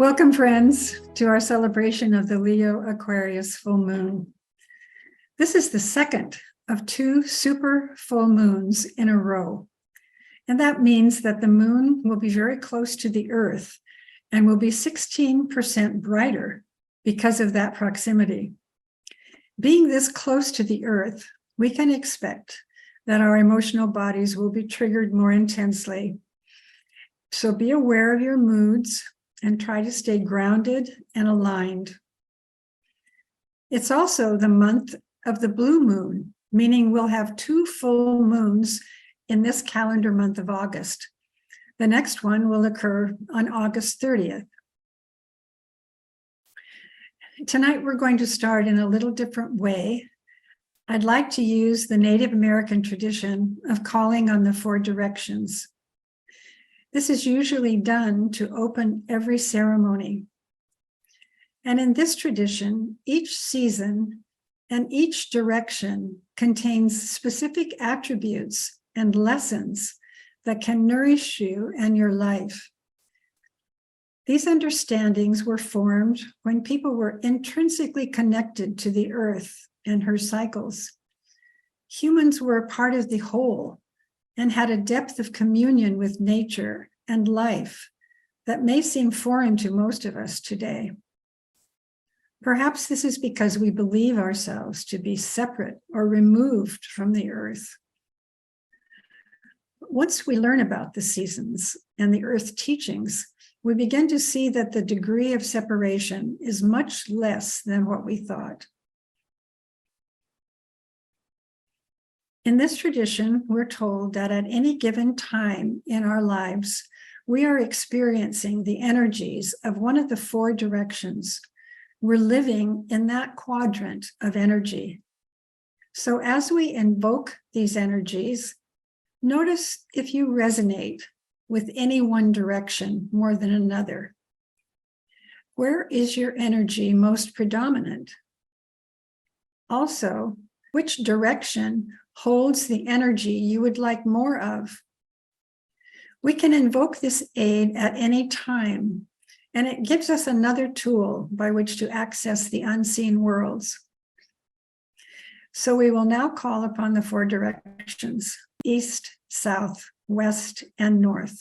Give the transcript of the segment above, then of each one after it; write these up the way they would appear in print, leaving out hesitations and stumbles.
Welcome, friends, to our celebration of the Leo Aquarius full moon. This is the second of two super full moons in a row. And that means that the moon will be very close to the Earth and will be 16% brighter because of that proximity. Being this close to the Earth, we can expect that our emotional bodies will be triggered more intensely. So be aware of your moods and try to stay grounded and aligned. It's also the month of the blue moon, meaning we'll have two full moons in this calendar month of August. The next one will occur on August 30th. Tonight, we're going to start in a little different way. I'd like to use the Native American tradition of calling on the four directions. This is usually done to open every ceremony. And in this tradition, each season and each direction contains specific attributes and lessons that can nourish you and your life. These understandings were formed when people were intrinsically connected to the earth and her cycles. Humans were a part of the whole and had a depth of communion with nature and life that may seem foreign to most of us today. Perhaps this is because we believe ourselves to be separate or removed from the earth. Once we learn about the seasons and the earth teachings, we begin to see that the degree of separation is much less than what we thought. In this tradition, we're told that at any given time in our lives, we are experiencing the energies of one of the four directions. We're living in that quadrant of energy. So as we invoke these energies, notice if you resonate with any one direction more than another. Where is your energy most predominant? Also, which direction holds the energy you would like more of? We can invoke this aid at any time, and it gives us another tool by which to access the unseen worlds. So we will now call upon the four directions: east, south, west, and north.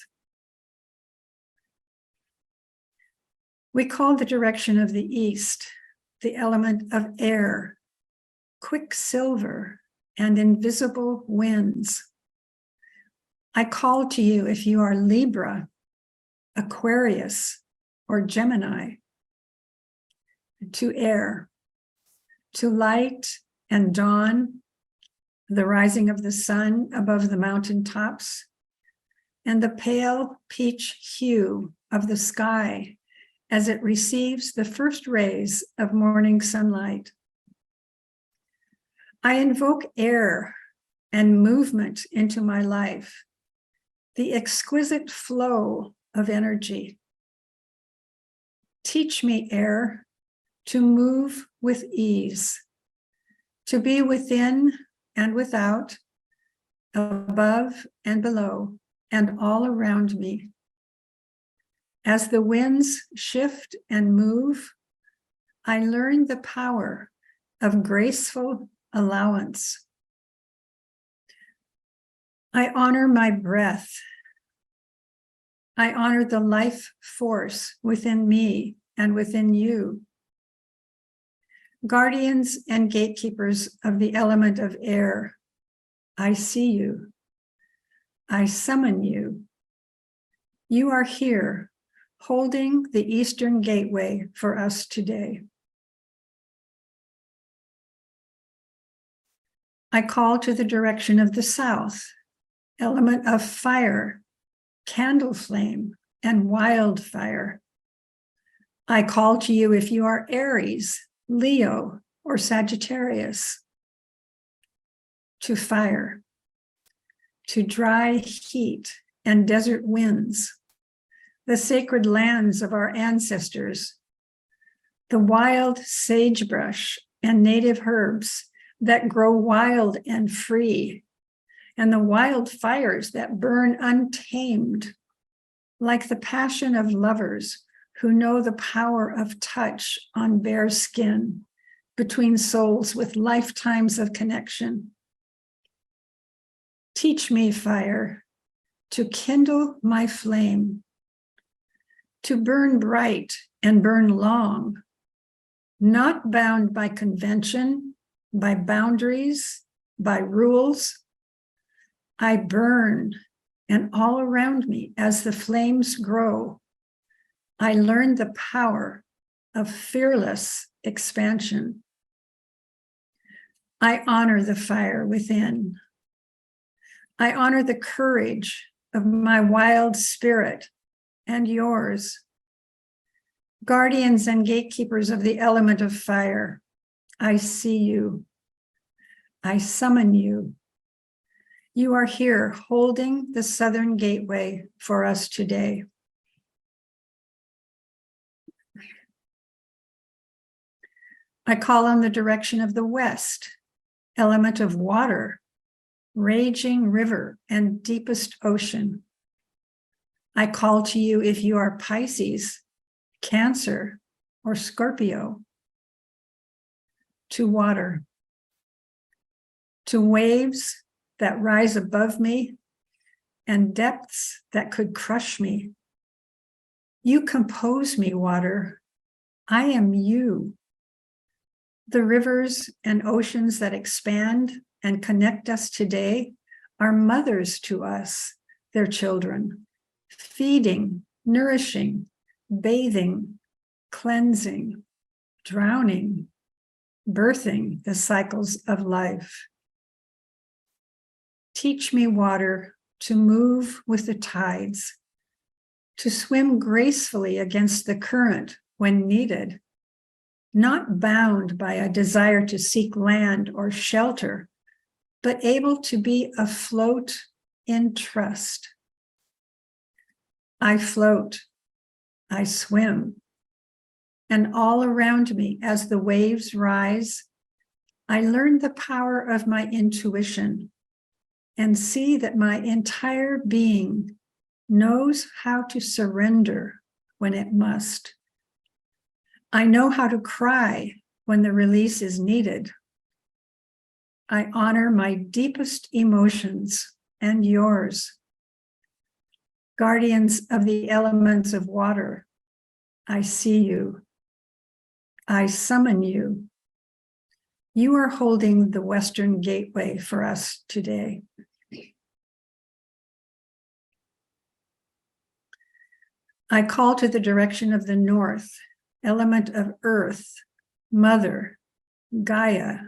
We call the direction of the east the element of air, quicksilver, and invisible winds. I call to you if you are Libra, Aquarius, or Gemini, to air, to light and dawn, the rising of the sun above the mountaintops, and the pale peach hue of the sky as it receives the first rays of morning sunlight. I invoke air and movement into my life, the exquisite flow of energy. Teach me, air, to move with ease, to be within and without, above and below, and all around me. As the winds shift and move, I learn the power of graceful allowance. I honor my breath. I honor the life force within me and within you. Guardians and gatekeepers of the element of air, I see you. I summon you. You are here, holding the eastern gateway for us today. I call to the direction of the south, element of fire, candle flame, and wildfire. I call to you if you are Aries, Leo, or Sagittarius, to fire, to dry heat and desert winds, the sacred lands of our ancestors, the wild sagebrush and native herbs that grow wild and free, and the wildfires that burn untamed, like the passion of lovers who know the power of touch on bare skin between souls with lifetimes of connection. Teach me, fire, to kindle my flame, to burn bright and burn long, not bound by convention, by boundaries, by rules. I burn, and all around me, as the flames grow, I learn the power of fearless expansion. I honor the fire within. I honor the courage of my wild spirit and yours. Guardians and gatekeepers of the element of fire, I see you. I summon you. You are here holding the southern gateway for us today. I call on the direction of the west, element of water, raging river, and deepest ocean. I call to you if you are Pisces, Cancer, or Scorpio, to water, to waves that rise above me and depths that could crush me. You compose me, water. I am you. The rivers and oceans that expand and connect us today are mothers to us, their children, feeding, nourishing, bathing, cleansing, drowning, birthing the cycles of life. Teach me, water, to move with the tides, to swim gracefully against the current when needed, not bound by a desire to seek land or shelter, but able to be afloat in trust. I float, I swim, and all around me as the waves rise, I learn the power of my intuition and see that my entire being knows how to surrender when it must. I know how to cry when the release is needed. I honor my deepest emotions and yours. Guardians of the elements of water, I see you. I summon you. You are holding the Western gateway for us today. I call to the direction of the north, element of earth, mother, Gaia,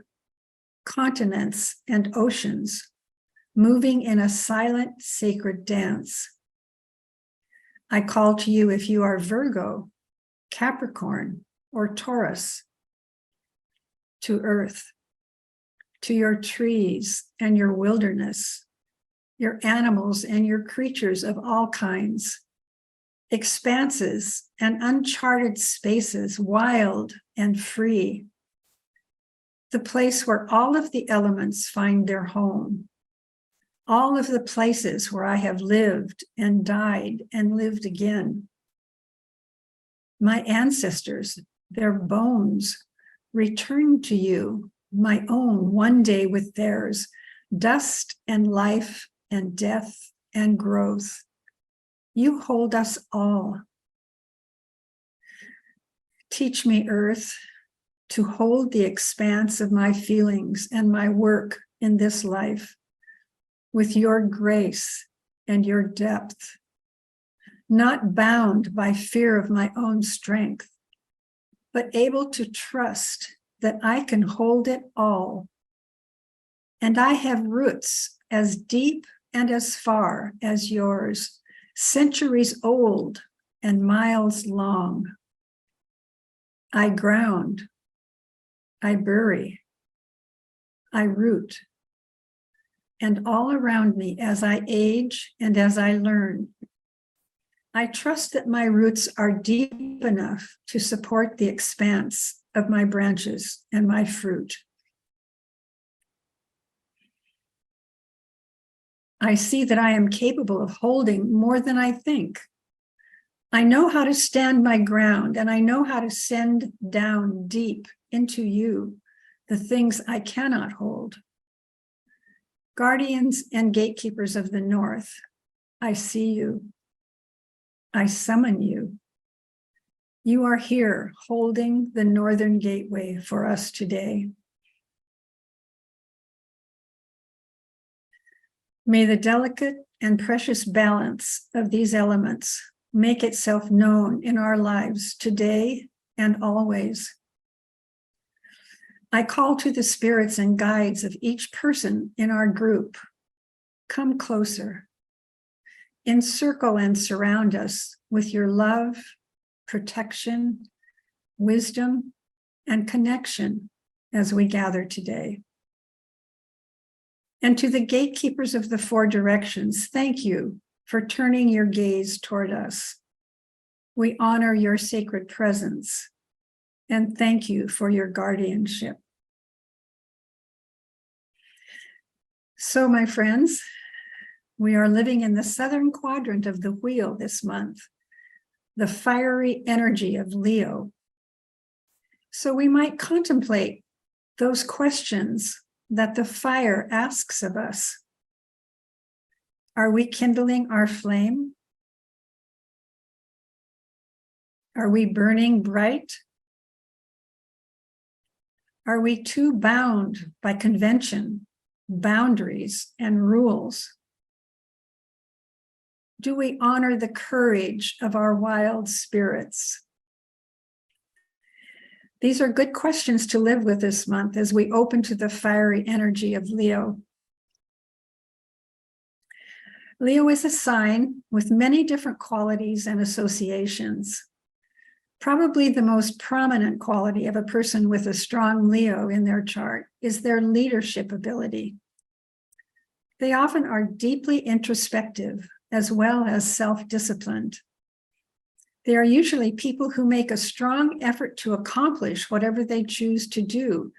continents and oceans, moving in a silent, sacred dance. I call to you if you are Virgo, Capricorn, or Taurus, to earth, to your trees and your wilderness, your animals and your creatures of all kinds, expanses and uncharted spaces, wild and free, the place where all of the elements find their home, all of the places where I have lived and died and lived again. My ancestors, their bones, return to you, my own, one day with theirs, dust and life and death and growth. You hold us all. Teach me, earth, to hold the expanse of my feelings and my work in this life with your grace and your depth, not bound by fear of my own strength, but able to trust that I can hold it all. And I have roots as deep and as far as yours, centuries old and miles long. I ground, I bury, I root, and all around me as I age and as I learn, I trust that my roots are deep enough to support the expanse of my branches and my fruit. I see that I am capable of holding more than I think, I know how to stand my ground, and I know how to send down deep into you the things I cannot hold. Guardians and gatekeepers of the north, I see you. I summon you. You are here holding the northern gateway for us today. May the delicate and precious balance of these elements make itself known in our lives today and always. I call to the spirits and guides of each person in our group. Come closer. Encircle and surround us with your love, protection, wisdom, and connection as we gather today. And to the gatekeepers of the four directions, thank you for turning your gaze toward us. We honor your sacred presence and thank you for your guardianship. So, my friends, we are living in the southern quadrant of the wheel this month, the fiery energy of Leo. So we might contemplate those questions that the fire asks of us. Are we kindling our flame? Are we burning bright? Are we too bound by convention, boundaries, and rules? Do we honor the courage of our wild spirits? These are good questions to live with this month as we open to the fiery energy of Leo. Leo is a sign with many different qualities and associations. Probably the most prominent quality of a person with a strong Leo in their chart is their leadership ability. They often are deeply introspective as well as self-disciplined. They are usually people who make a strong effort to accomplish whatever they choose to do,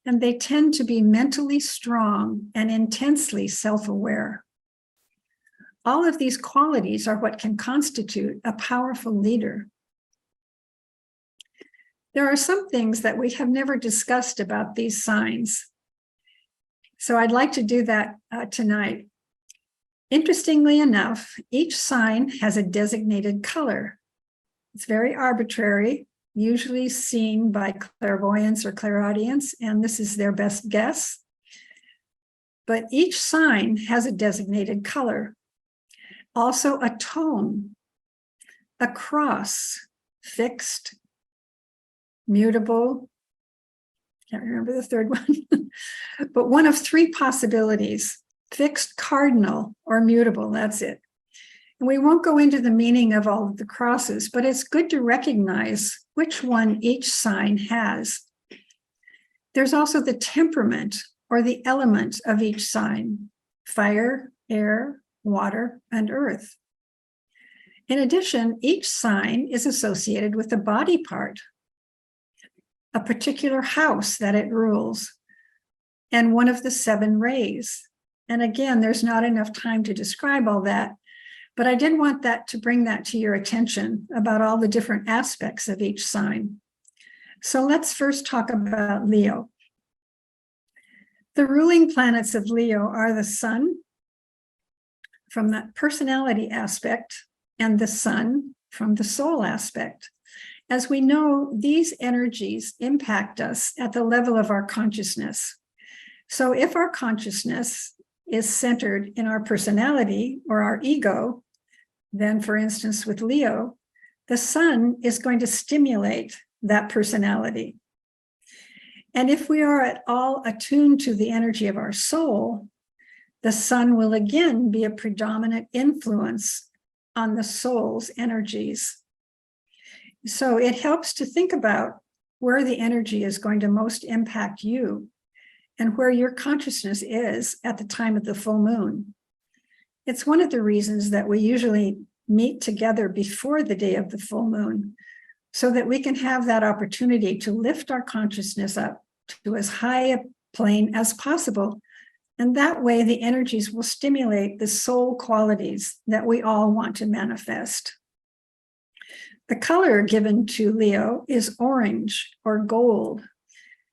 and they tend to be mentally strong and intensely self-aware. All of these qualities are what can constitute a powerful leader. There are some things that we have never discussed about these signs, so I'd like to do that tonight. Interestingly enough, each sign has a designated color. It's very arbitrary, usually seen by clairvoyance or clairaudience, and this is their best guess. But each sign has a designated color. Also a tone, a cross, fixed, mutable, can't remember the third one, but one of three possibilities, fixed, cardinal, or mutable, that's it. And we won't go into the meaning of all of the crosses, but it's good to recognize which one each sign has. There's also the temperament or the element of each sign: fire, air, water, and earth. In addition, each sign is associated with a body part, a particular house that it rules, and one of the seven rays. And again, there's not enough time to describe all that, but I did want that to bring that to your attention about all the different aspects of each sign. So let's first talk about Leo. The ruling planets of Leo are the sun from that personality aspect and the sun from the soul aspect. As we know, these energies impact us at the level of our consciousness. So if our consciousness is centered in our personality or our ego, then, for instance, with Leo, the sun is going to stimulate that personality. And if we are at all attuned to the energy of our soul, the sun will again be a predominant influence on the soul's energies. So it helps to think about where the energy is going to most impact you and where your consciousness is at the time of the full moon. It's one of the reasons that we usually meet together before the day of the full moon, so that we can have that opportunity to lift our consciousness up to as high a plane as possible. And that way the energies will stimulate the soul qualities that we all want to manifest. The color given to Leo is orange or gold.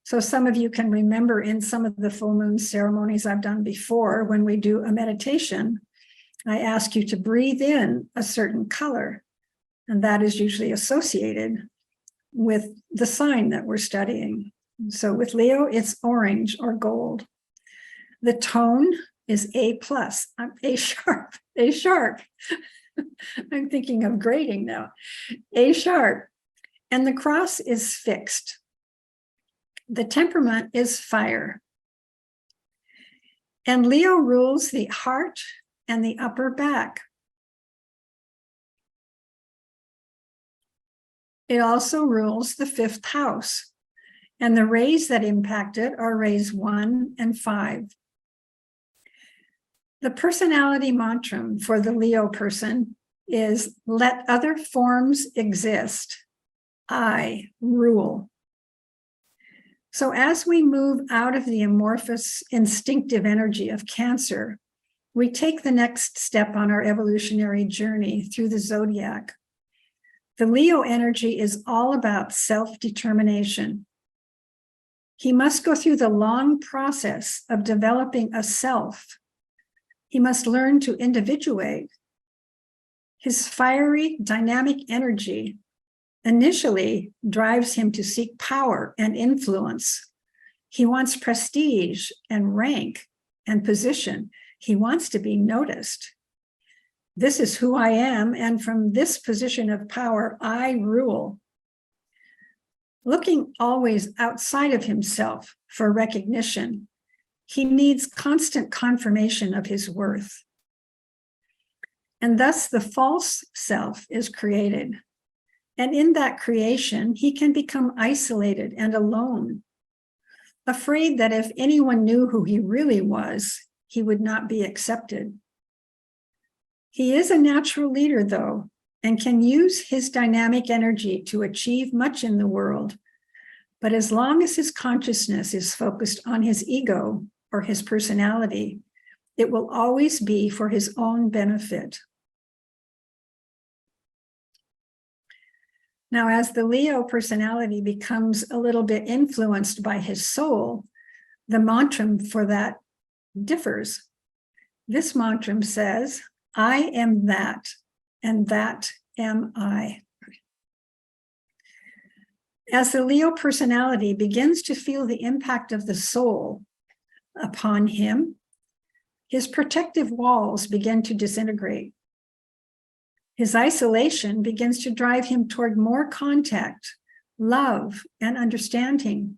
So some of you can remember in some of the full moon ceremonies I've done before, when we do a meditation, I ask you to breathe in a certain color, and that is usually associated with the sign that we're studying. So with Leo, it's orange or gold. The tone is A+, A sharp, A sharp. I'm thinking of grading now. A sharp. And the cross is fixed. The temperament is fire. And Leo rules the heart and the upper back. It also rules the 5th house. And the rays that impact it are rays 1 and 5. The personality mantra for the Leo person is, let other forms exist. I rule. So as we move out of the amorphous instinctive energy of Cancer, we take the next step on our evolutionary journey through the zodiac. The Leo energy is all about self-determination. He must go through the long process of developing a self. He must learn to individuate. His fiery, dynamic energy initially drives him to seek power and influence. He wants prestige and rank and position. He wants to be noticed. This is who I am, and from this position of power, I rule. Looking always outside of himself for recognition, he needs constant confirmation of his worth. And thus the false self is created. And in that creation, he can become isolated and alone, afraid that if anyone knew who he really was, he would not be accepted. He is a natural leader, though, and can use his dynamic energy to achieve much in the world. But as long as his consciousness is focused on his ego or his personality, it will always be for his own benefit. Now, as the Leo personality becomes a little bit influenced by his soul, the mantra for that differs. This mantra says, I am that, and that am I. As the Leo personality begins to feel the impact of the soul upon him, his protective walls begin to disintegrate. His isolation begins to drive him toward more contact, love, and understanding.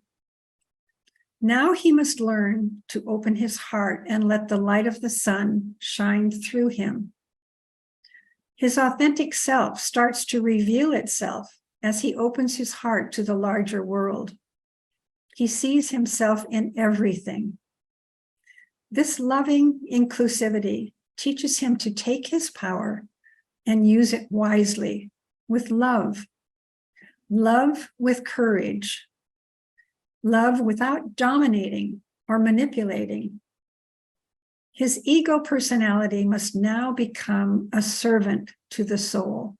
Now he must learn to open his heart and let the light of the sun shine through him. His authentic self starts to reveal itself as he opens his heart to the larger world. He sees himself in everything. This loving inclusivity teaches him to take his power and use it wisely, with love. Love with courage. Love without dominating or manipulating. His ego personality must now become a servant to the soul.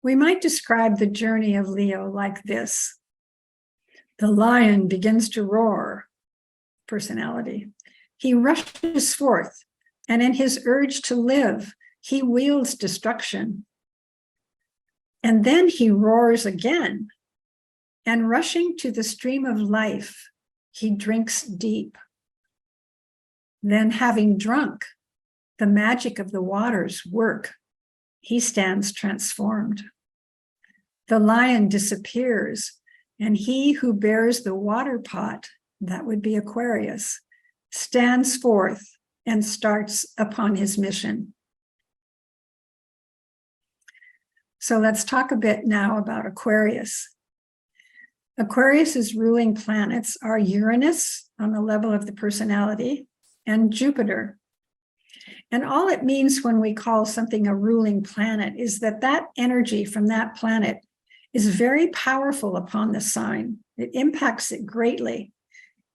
We might describe the journey of Leo like this. The lion begins to roar, personality. He rushes forth, and in his urge to live, he wields destruction. And then he roars again, and rushing to the stream of life, he drinks deep. Then, having drunk, the magic of the waters work. He stands transformed. The lion disappears, and he who bears the water pot, that would be Aquarius, stands forth and starts upon his mission. So let's talk a bit now about Aquarius. Aquarius's ruling planets are Uranus on the level of the personality and Jupiter. And all it means when we call something a ruling planet is that that energy from that planet is very powerful upon the sign. It impacts it greatly.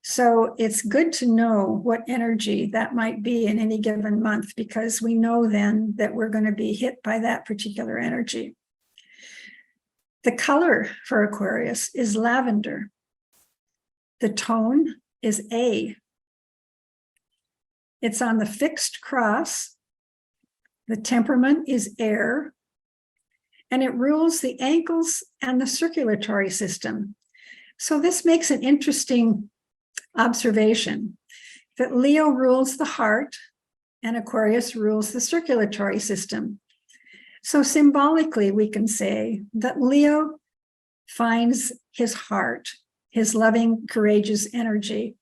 So it's good to know what energy that might be in any given month, because we know then that we're going to be hit by that particular energy. The color for Aquarius is lavender. The tone is A. It's on the fixed cross. The temperament is air. And it rules the ankles and the circulatory system. So this makes an interesting observation that Leo rules the heart and Aquarius rules the circulatory system. So symbolically, we can say that Leo finds his heart, his loving, courageous energy,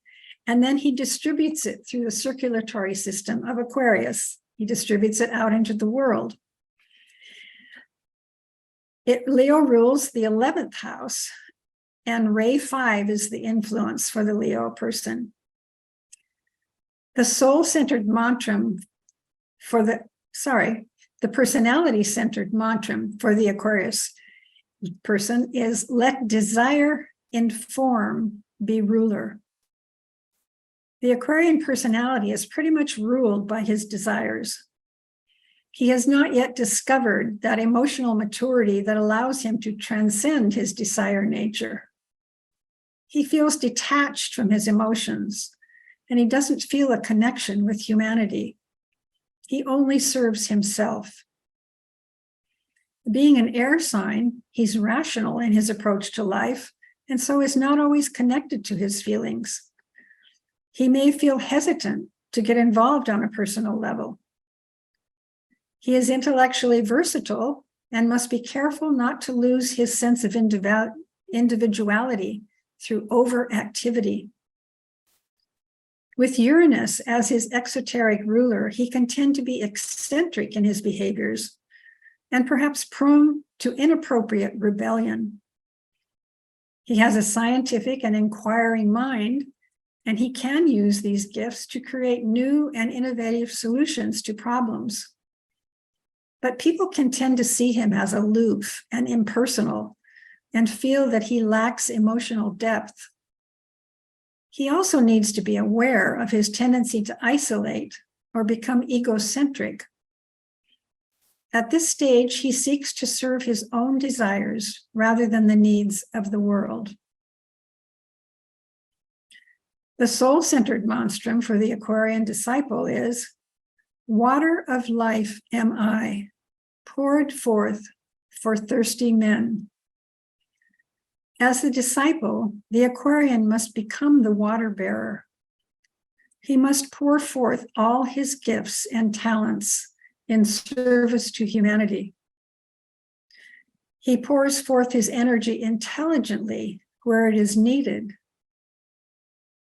and then he distributes it through the circulatory system of Aquarius. He distributes it out into the world. Leo rules the 11th house, and Ray 5 is the influence for the Leo person. The soul-centered mantra the personality-centered mantra for the Aquarius person is, let desire inform, be ruler. The Aquarian personality is pretty much ruled by his desires. He has not yet discovered that emotional maturity that allows him to transcend his desire nature. He feels detached from his emotions, and he doesn't feel a connection with humanity. He only serves himself. Being an air sign, he's rational in his approach to life, and so is not always connected to his feelings. He may feel hesitant to get involved on a personal level. He is intellectually versatile and must be careful not to lose his sense of individuality through overactivity. With Uranus as his exoteric ruler, he can tend to be eccentric in his behaviors and perhaps prone to inappropriate rebellion. He has a scientific and inquiring mind, and he can use these gifts to create new and innovative solutions to problems. But people can tend to see him as aloof and impersonal and feel that he lacks emotional depth. He also needs to be aware of his tendency to isolate or become egocentric. At this stage, he seeks to serve his own desires rather than the needs of the world. The soul-centered monstrum for the Aquarian disciple is, water of life am I, poured forth for thirsty men. As the disciple, the Aquarian must become the water bearer. He must pour forth all his gifts and talents in service to humanity. He pours forth his energy intelligently where it is needed.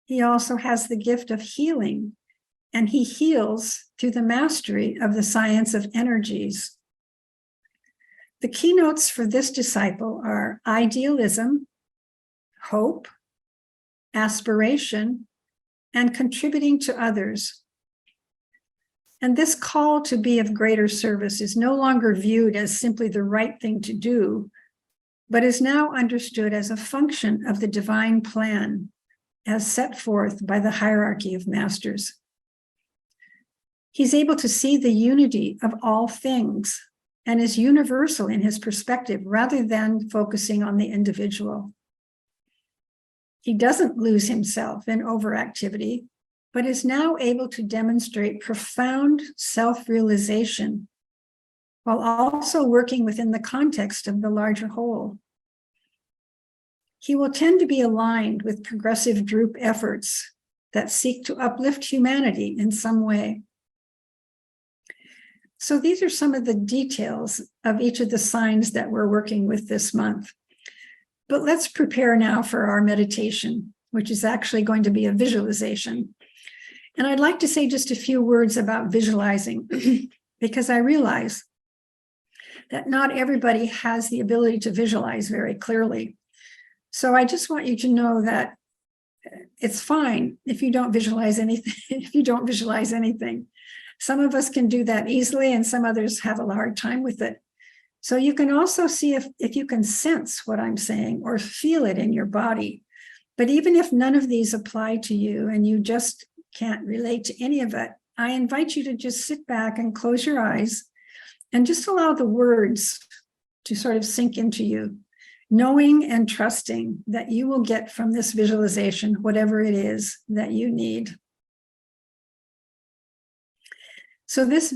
He also has the gift of healing, and he heals through the mastery of the science of energies. The keynotes for this disciple are idealism, hope, aspiration, and contributing to others. And this call to be of greater service is no longer viewed as simply the right thing to do, but is now understood as a function of the divine plan as set forth by the hierarchy of masters. He's able to see the unity of all things and is universal in his perspective rather than focusing on the individual. He doesn't lose himself in overactivity, but is now able to demonstrate profound self-realization while also working within the context of the larger whole. He will tend to be aligned with progressive group efforts that seek to uplift humanity in some way. So these are some of the details of each of the signs that we're working with this month. But let's prepare now for our meditation, which is actually going to be a visualization. And I'd like to say just a few words about visualizing, because I realize that not everybody has the ability to visualize very clearly. So I just want you to know that it's fine if you don't visualize anything. Some of us can do that easily, and some others have a hard time with it. So you can also see if you can sense what I'm saying or feel it in your body. But even if none of these apply to you and you just can't relate to any of it, I invite you to just sit back and close your eyes and just allow the words to sort of sink into you. knowing and trusting that you will get from this visualization whatever it is that you need. So this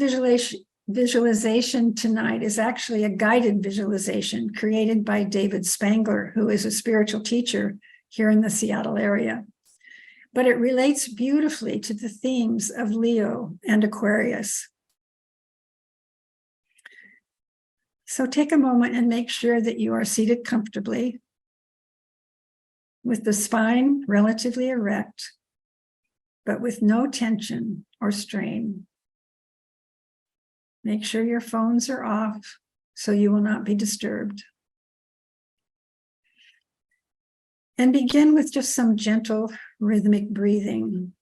visualization tonight is actually a guided visualization created by David Spangler, who is a spiritual teacher here in the Seattle area. But it relates beautifully to the themes of Leo and Aquarius. So take a moment and make sure that you are seated comfortably with the spine relatively erect, but with no tension or strain. Make sure your phones are off so you will not be disturbed. And begin with just some gentle rhythmic breathing.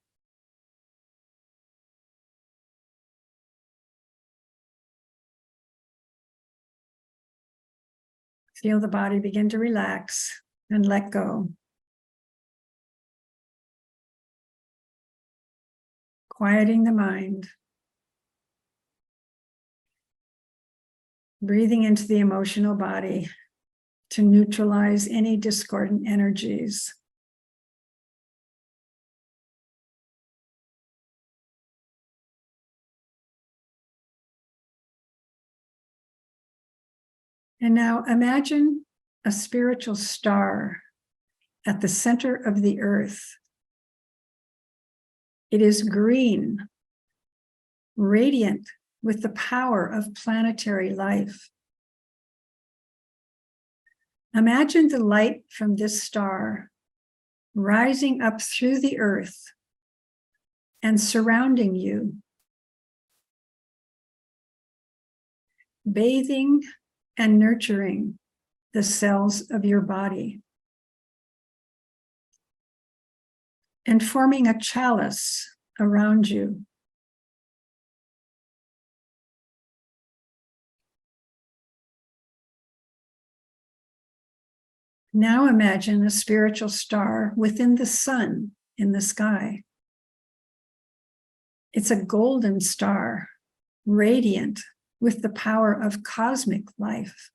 Feel the body begin to relax and let go. Quieting the mind. Breathing into the emotional body to neutralize any discordant energies. And now imagine a spiritual star at the center of the earth. It is green, radiant with the power of planetary life. Imagine the light from this star rising up through the earth and surrounding you, bathing and nurturing the cells of your body, and forming a chalice around you. Now imagine a spiritual star within the sun in the sky. It's a golden star, radiant with the power of cosmic life.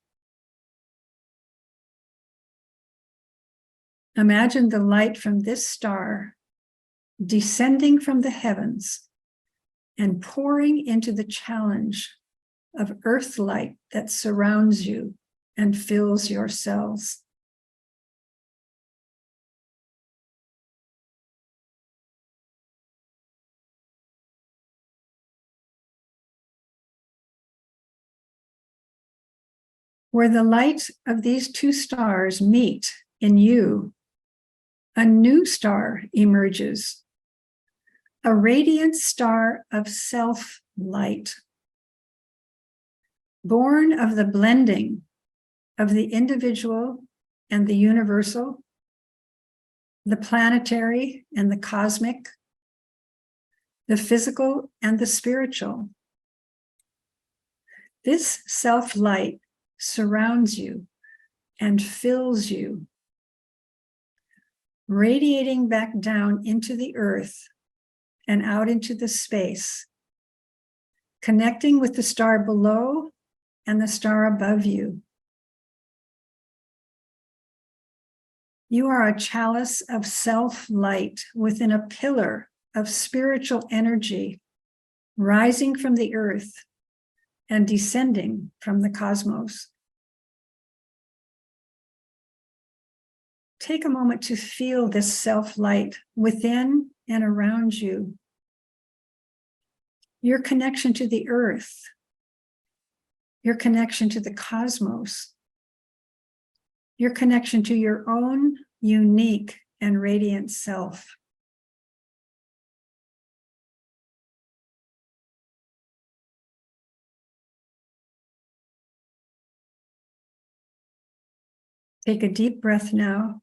Imagine the light from this star descending from the heavens and pouring into the challenge of earth light that surrounds you and fills your cells. Where the light of these two stars meet in you, a new star emerges, a radiant star of self-light, born of the blending of the individual and the universal, the planetary and the cosmic, the physical and the spiritual. This self-light surrounds you and fills you, radiating back down into the earth and out into the space, connecting with the star below and the star above you. You are a chalice of self-light within a pillar of spiritual energy rising from the earth and descending from the cosmos. Take a moment to feel this self-light within and around you. Your connection to the earth, your connection to the cosmos, your connection to your own unique and radiant self. Take a deep breath now,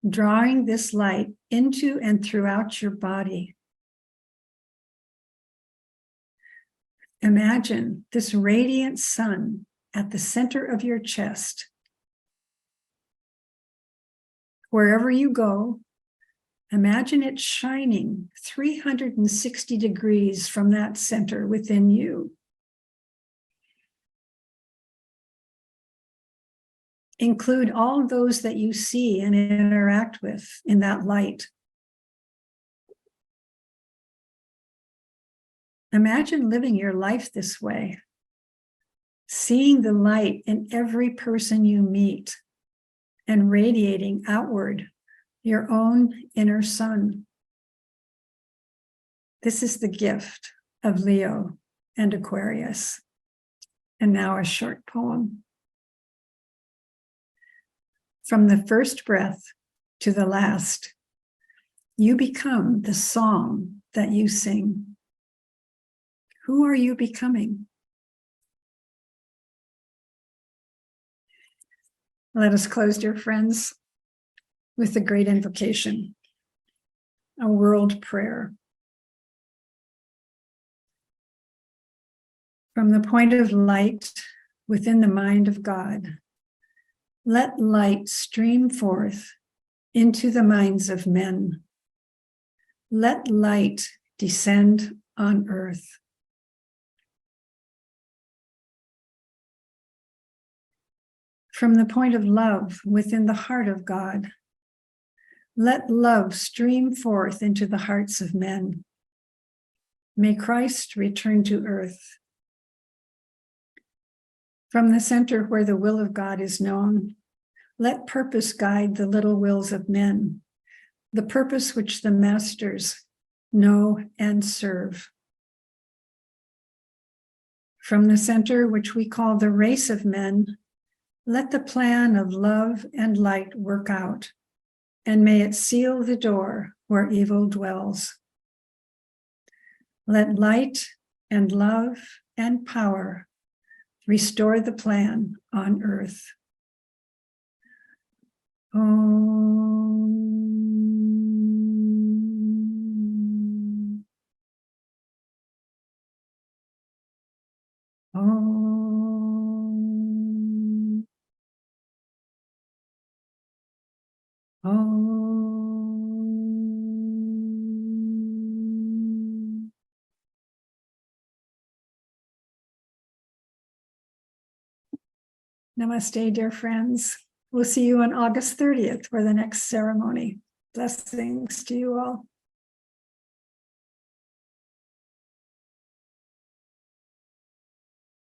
drawing this light into and throughout your body. Imagine this radiant sun at the center of your chest. Wherever you go, imagine it shining 360 degrees from that center within you. Include all those that you see and interact with in that light. Imagine living your life this way, seeing the light in every person you meet and radiating outward your own inner sun. This is the gift of Leo and Aquarius. And now a short poem. From the first breath to the last, you become the song that you sing. Who are you becoming? Let us close, dear friends, with the great invocation, a world prayer. From the point of light within the mind of God, let light stream forth into the minds of men. Let light descend on earth. From the point of love within the heart of God, let love stream forth into the hearts of men. May Christ return to earth. From the center where the will of God is known, let purpose guide the little wills of men, the purpose which the masters know and serve. From the center which we call the race of men, let the plan of love and light work out, and may it seal the door where evil dwells. Let light and love and power restore the plan on earth. Om. Om. Om. Namaste, dear friends. We'll see you on August 30th for the next ceremony. Blessings to you all.